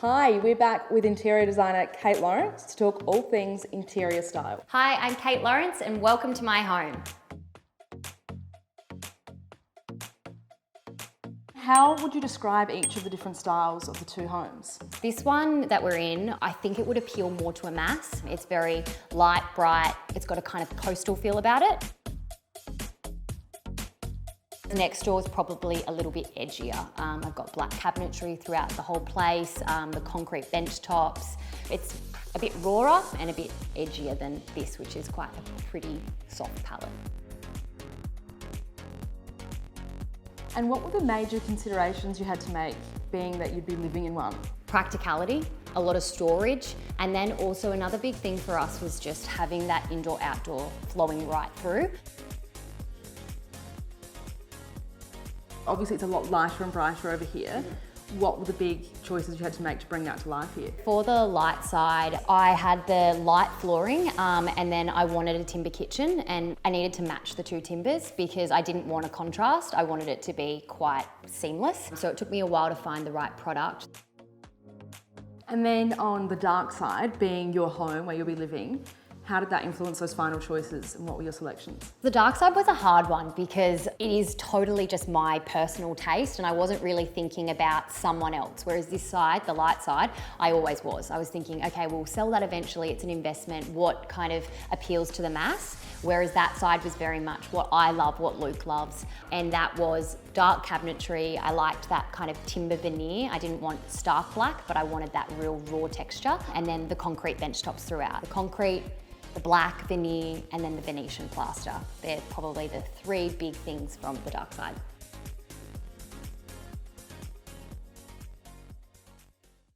Hi, we're back with interior designer Kate Lawrence to talk all things interior style. Hi, I'm Kate Lawrence and welcome to my home. How would you describe each of the different styles of the two homes? This one that we're in, I think it would appeal more to a mass. It's very light, bright, it's got a kind of coastal feel about it. The next door is probably a little bit edgier. I've got black cabinetry throughout the whole place, the concrete bench tops. It's a bit rawer and a bit edgier than this, which is quite a pretty soft palette. And what were the major considerations you had to make, being that you'd be living in one? Practicality, a lot of storage, and then also another big thing for us was just having that indoor-outdoor flowing right through. Obviously it's a lot lighter and brighter over here. What were the big choices you had to make to bring that to life here? For the light side, I had the light flooring and then I wanted a timber kitchen, and I needed to match the two timbers because I didn't want a contrast. I wanted it to be quite seamless. So it took me a while to find the right product. And then on the dark side, being your home where you'll be living, how did that influence those final choices and what were your selections? The dark side was a hard one because it is totally just my personal taste and I wasn't really thinking about someone else. Whereas this side, the light side, I always was. I was thinking, okay, we'll sell that eventually, it's an investment, what kind of appeals to the mass? Whereas that side was very much what I love, what Luke loves. And that was dark cabinetry. I liked that kind of timber veneer. I didn't want stark black, but I wanted that real raw texture. And then the concrete bench tops throughout. The concrete, the black veneer, and then the Venetian plaster. They're probably the three big things from the dark side.